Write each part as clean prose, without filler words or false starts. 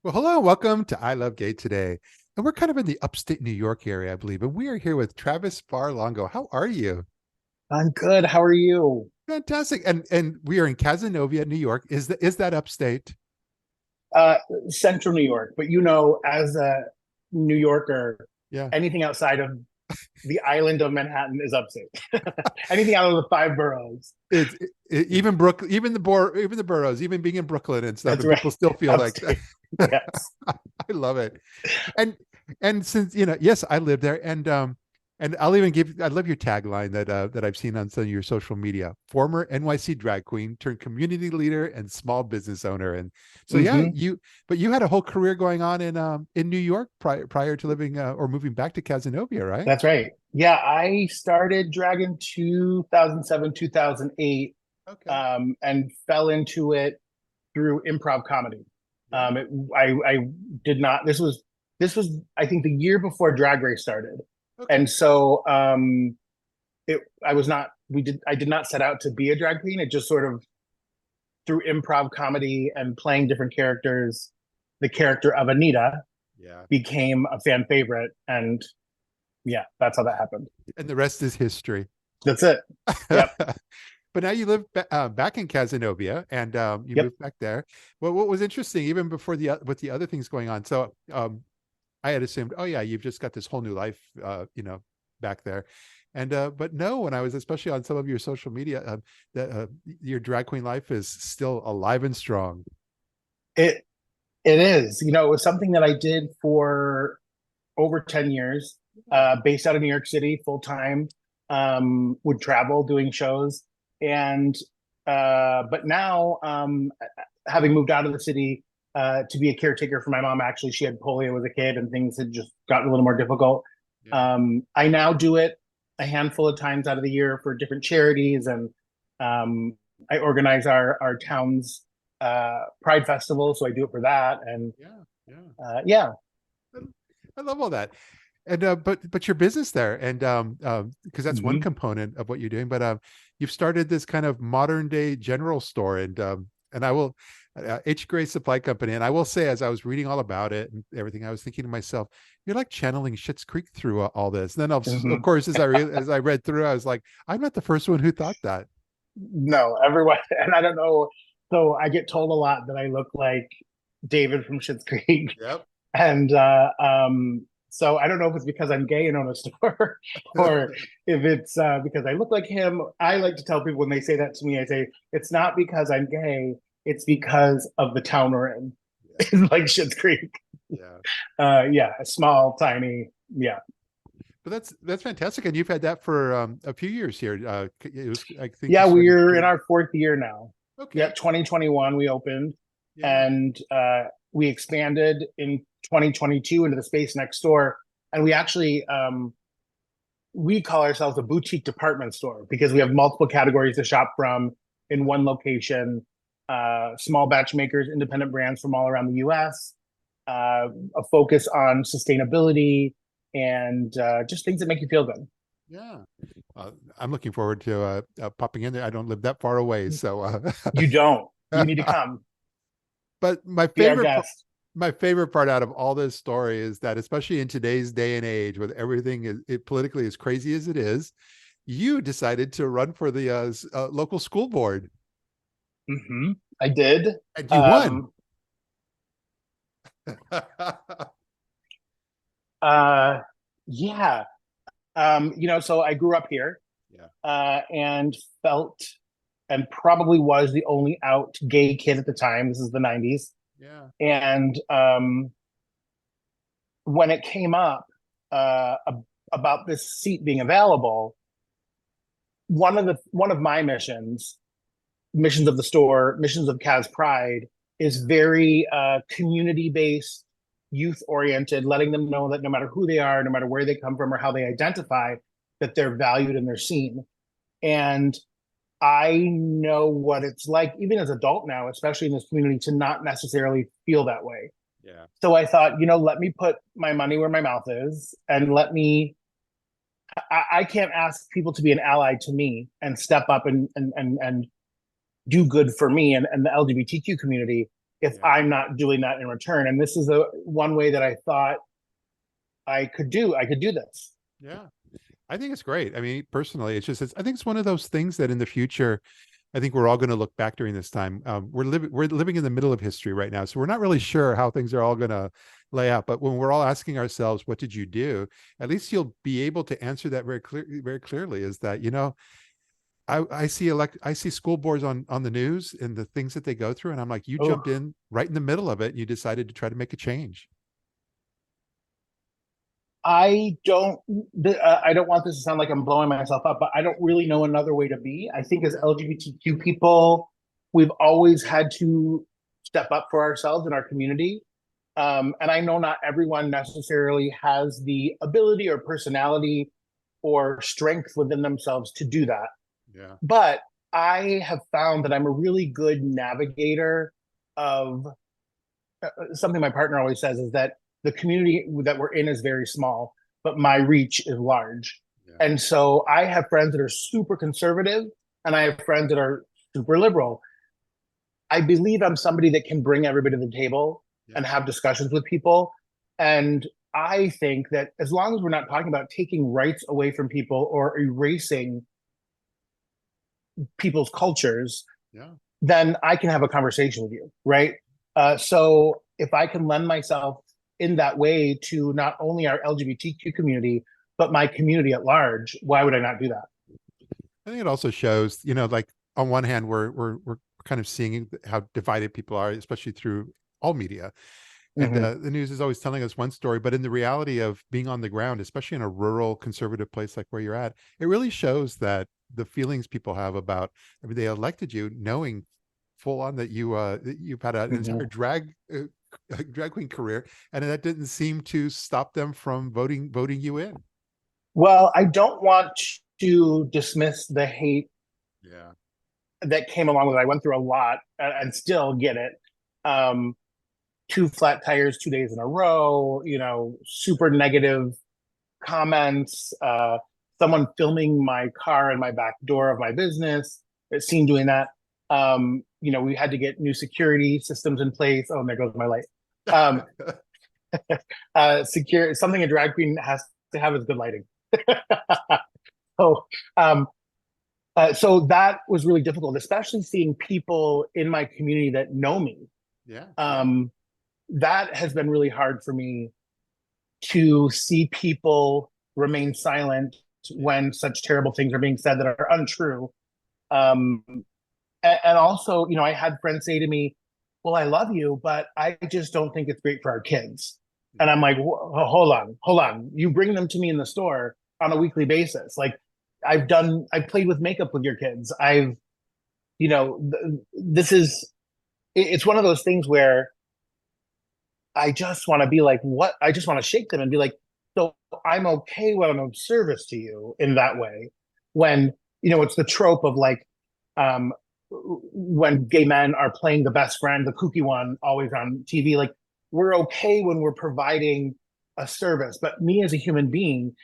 Well, hello, welcome to I Love Gay today. And we're kind of in the upstate New York area, I believe. And we are here with Travis Barr-Longo. How are you? I'm good. How are you? Fantastic. And we are in Cazenovia, New York. Is that upstate? Uh, Central New York, but as a New Yorker, Yeah. anything outside of the island of Manhattan is upstate. Anything out of the five boroughs. Even even the boroughs, even being in Brooklyn and stuff, That's and people right. still feel like Upstate. Yes. I love it. And and since yes, I live there, and I love your tagline that I've seen on some of your social media. Former NYC drag queen turned community leader and small business owner. And so yeah, Hmm. you had a whole career going on in New York prior to living or moving back to Cazenovia, right? That's right. Yeah, I started drag in 2007, 2008, Okay. and fell into it through improv comedy. Yeah. I did not. This was I think the year before Drag Race started, and Okay. so it I was not we did I did not set out to be a drag queen. It just sort of through improv comedy and playing different characters, the character of Anita Yeah. became a fan favorite, and yeah, that's how that happened. And the rest is history. That's it. Yep. But now you live back in Cazenovia, and you Yep. moved back there. Well, what was interesting, even before with the other things going on, so I had assumed, oh yeah, you've just got this whole new life, back there, and but no, when I was especially on some of your social media, that your drag queen life is still alive and strong. It it is. It was something that I did for over 10 years, based out of New York City, full time, would travel doing shows. And, but now, having moved out of the city, to be a caretaker for my mom, actually, she had polio as a kid and things had just gotten a little more difficult. Yeah. I now do it a handful of times out of the year for different charities. And I organize our town's Pride Festival. So I do it for that. And Yeah. Yeah. yeah. I love all that. And but your business there, and because that's one Hmm. component of what you're doing, but you've started this kind of modern day general store, and I will H Gray Supply Company, and I will say, as I was reading all about it and everything, I was thinking to myself, you're like channeling Schitt's Creek through all this. And then of Hmm. course, as I read through, I was like, I'm not the first one who thought that. No, everyone, and I don't know. So I get told a lot that I look like David from Schitt's Creek, Yep. and so I don't know if it's because I'm gay and own a store, or if it's because I look like him. I like to tell people when they say that to me, I say it's not because I'm gay; it's because of the town we're in. Yeah. It's like Schitt's Creek. Yeah. Yeah, a small, tiny. Yeah, But that's fantastic, and you've had that for a few years here. It was, I think you yeah. started. We're in our fourth year now. Okay. Yep, 2021 we opened, Yeah. and we expanded in 2022 into the space next door. And we actually we call ourselves a boutique department store because we have multiple categories to shop from in one location. Small batch makers, independent brands from all around the U.S. A focus on sustainability and just things that make you feel good. Yeah. I'm looking forward to popping in there. I don't live that far away, so You don't. You need to come. but Be our guest. my favorite part out of all this story is that, especially in today's day and age, with everything politically as crazy as it is, you decided to run for the local school board, Hmm. I did. and you won. Um, uh, yeah. So I grew up here, Yeah. and felt and probably was the only out gay kid at the time. This is the 90s. Yeah. And when it came up about this seat being available, one of my missions of the store, missions of Kaz Pride, is very community based, youth oriented, letting them know that no matter who they are, no matter where they come from or how they identify, that they're valued and they're seen. And I know what it's like, even as an adult now, especially in this community, to not necessarily feel that way. Yeah. So I thought, let me put my money where my mouth is, and I can't ask people to be an ally to me and step up and do good for me and the LGBTQ community if Yeah. I'm not doing that in return. And this is a one way that I thought I could do this. Yeah. I think it's great. I mean, personally, I think it's one of those things that in the future, I think we're all going to look back during this time. We're living in the middle of history right now, so we're not really sure how things are all going to lay out. But when we're all asking ourselves, "What did you do?" At least you'll be able to answer that very clearly. Is that, I see school boards on the news and the things that they go through, and I'm like, you Oh, jumped in right in the middle of it, and you decided to try to make a change. I don't want this to sound like I'm blowing myself up, but I don't really know another way to be. I think as LGBTQ people, we've always had to step up for ourselves in our community. And I know not everyone necessarily has the ability or personality or strength within themselves to do that. Yeah. But I have found that I'm a really good navigator of something my partner always says is that the community that we're in is very small, but my reach is large. Yeah. And so I have friends that are super conservative and I have friends that are super liberal. I believe I'm somebody that can bring everybody to the table Yeah. and have discussions with people. And I think that as long as we're not talking about taking rights away from people or erasing people's cultures, Yeah. then I can have a conversation with you, right? So if I can lend myself in that way to not only our LGBTQ community, but my community at large, why would I not do that? I think it also shows, like on one hand, we're kind of seeing how divided people are, especially through all media. And Mm-hmm. the news is always telling us one story, but in the reality of being on the ground, especially in a rural conservative place like where you're at, it really shows that the feelings people have about, I mean, they elected you knowing full on that you've had an Mm-hmm. entire drag queen career, and that didn't seem to stop them from voting you in. Well, I don't want to dismiss the hate Yeah. that came along with it. I went through a lot and still get it. Um, two flat tires 2 days in a row, super negative comments, someone filming my car in my back door of my business, seen doing that. We had to get new security systems in place. Oh, and there goes my light. Um, secure something a drag queen has to have is good lighting. so, um, so that was really difficult, especially seeing people in my community that know me. Yeah. Yeah. Um, that has been really hard for me to see people remain silent Yeah. when such terrible things are being said that are untrue. Um, and also, I had friends say to me, "Well, I love you, but I just don't think it's great for our kids." And I'm like, "Hold on. You bring them to me in the store on a weekly basis. Like, I've played with makeup with your kids. This is, it's one of those things where I just want to be like, what? I just want to shake them and be like, so I'm okay when I'm of service to you in that way. When, it's the trope of like, um, when gay men are playing the best friend, the kooky one, always on TV, like we're okay when we're providing a service. But me as a human being,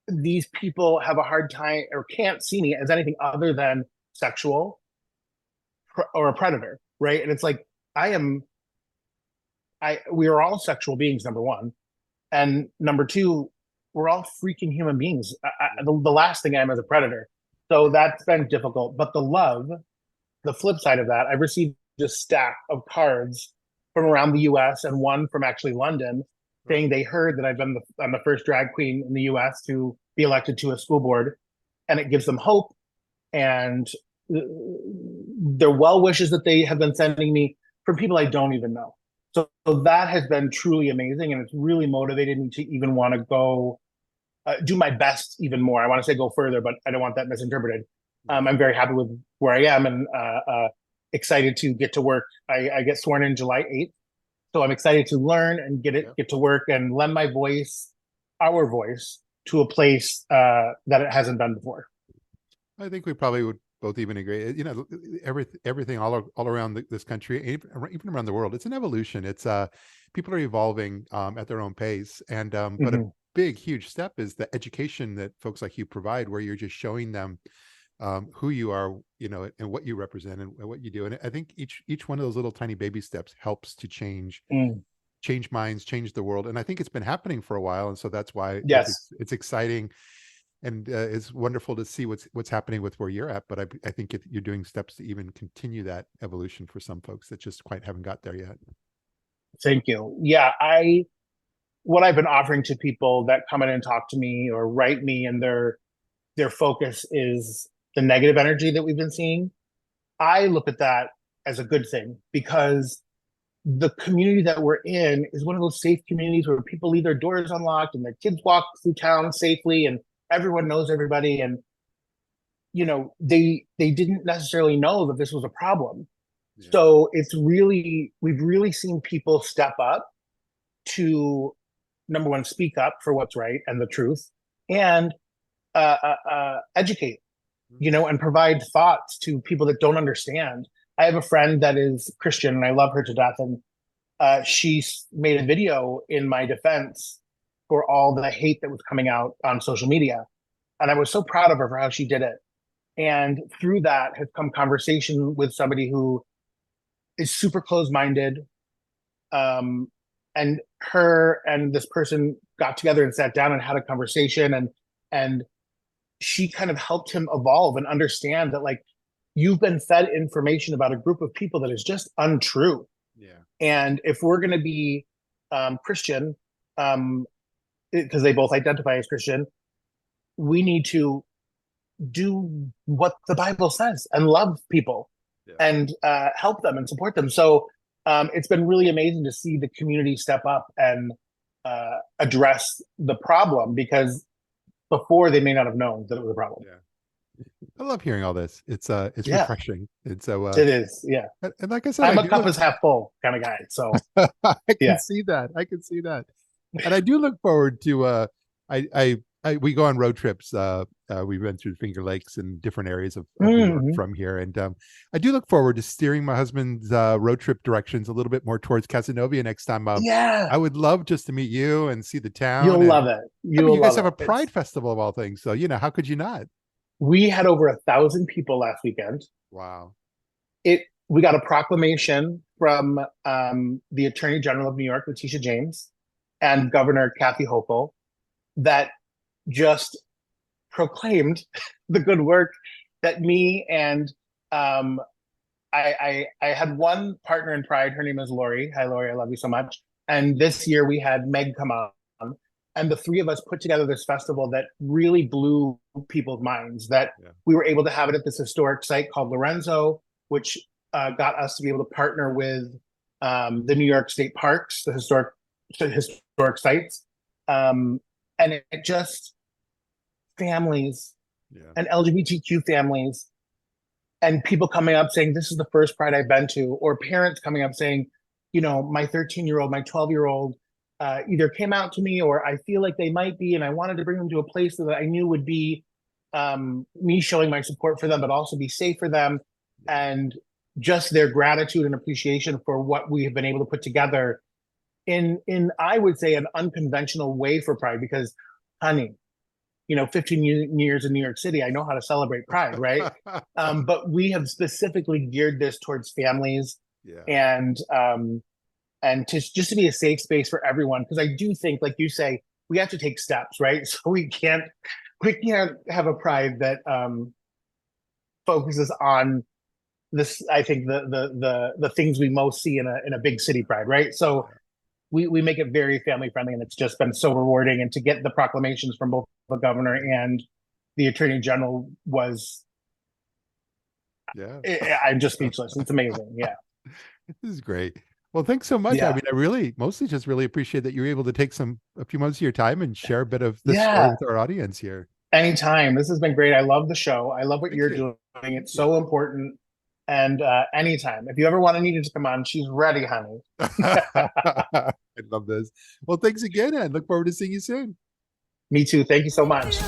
these people have a hard time or can't see me as anything other than sexual or a predator, right? And it's like, I am we are all sexual beings, number one. And number two, we're all freaking human beings. The last thing I am is a predator. So that's been difficult. But the flip side of that, I've received a stack of cards from around the US and one from actually London saying they heard that I'm the first drag queen in the US to be elected to a school board. And it gives them hope. And their well wishes that they have been sending me from people I don't even know. So that has been truly amazing, and it's really motivated me to even want to go do my best even more. I want to say go further, but I don't want that misinterpreted. Yeah. I'm very happy with where I am and excited to get to work. I get sworn in July 8th, so I'm excited to learn and get to work and lend my voice, our voice, to a place that it hasn't been before. I think we probably would both even agree. Everything all around this country, even around the world, it's an evolution. It's people are evolving at their own pace, and but a Mm-hmm. big, huge step is the education that folks like you provide, where you're just showing them who you are, and what you represent and what you do. And I think each one of those little tiny baby steps helps to change minds, change the world. And I think it's been happening for a while. And so that's why Yes. it's exciting. And it's wonderful to see what's happening with where you're at. But I think you're doing steps to even continue that evolution for some folks that just quite haven't got there yet. Thank you. Yeah, what I've been offering to people that come in and talk to me or write me, and their focus is the negative energy that we've been seeing. I look at that as a good thing, because the community that we're in is one of those safe communities where people leave their doors unlocked and their kids walk through town safely, and everyone knows everybody. And they didn't necessarily know that this was a problem. Yeah. So we've really seen people step up to, number one, speak up for what's right and the truth, and educate, and provide thoughts to people that don't understand. I have a friend that is Christian, and I love her to death. And she made a video in my defense for all the hate that was coming out on social media. And I was so proud of her for how she did it. And through that has come conversation with somebody who is super closed-minded. And her and this person got together and sat down and had a conversation. And she kind of helped him evolve and understand that, like, you've been fed information about a group of people that is just untrue. Yeah. And if we're going to be Christian, because they both identify as Christian, we need to do what the Bible says and love people, and help them and support them. So it's been really amazing to see the community step up and address the problem, because before they may not have known that it was a problem. Yeah. I love hearing all this. It's refreshing. And so it is. Yeah. And like I said, I'm a cup is half full kind of guy. So I can see that. And I do look forward to we go on road trips. We went through Finger Lakes and different areas of New York from here. And I do look forward to steering my husband's road trip directions a little bit more towards Cazenovia next time. I would love just to meet you and see the town. You'll love it. You guys have a Pride Festival of all things. So, how could you not? We had over 1,000 people last weekend. Wow. We got a proclamation from the Attorney General of New York, Letitia James, and Governor Kathy Hochul, that just proclaimed the good work that me and I had one partner in Pride. Her name is Lori. Hi, Lori. I love you so much. And this year we had Meg come on, and the three of us put together this festival that really blew people's minds, that we were able to have it at this historic site called Lorenzo, which got us to be able to partner with the New York State Parks, the historic sites. And it just, families and LGBTQ families and people coming up saying, this is the first Pride I've been to, or parents coming up saying, my 13-year-old, my 12-year-old either came out to me, or I feel like they might be, and I wanted to bring them to a place that I knew would be me showing my support for them, but also be safe for them, and just their gratitude and appreciation for what we have been able to put together in I would say an unconventional way for Pride, because, honey, 15 years in New York City, I know how to celebrate Pride, right? But we have specifically geared this towards families, and just to be a safe space for everyone. Because I do think, like you say, we have to take steps, right? So we can't have a Pride that focuses on this. I think the things we most see in a big city Pride, right? So we make it very family friendly, and it's just been so rewarding. And to get the proclamations from both the governor and the attorney general was, I'm just speechless. It's amazing. Yeah. This is great. Well, thanks so much. Yeah. I mean, I really mostly just really appreciate that you were able to take a few months of your time and share a bit of this story with our audience here. Anytime. This has been great. I love the show. I love what you're doing. It's so important. And anytime, if you ever want Anita to come on, she's ready, honey. I love this. Well, thanks again, and look forward to seeing you soon. Me too. Thank you so much.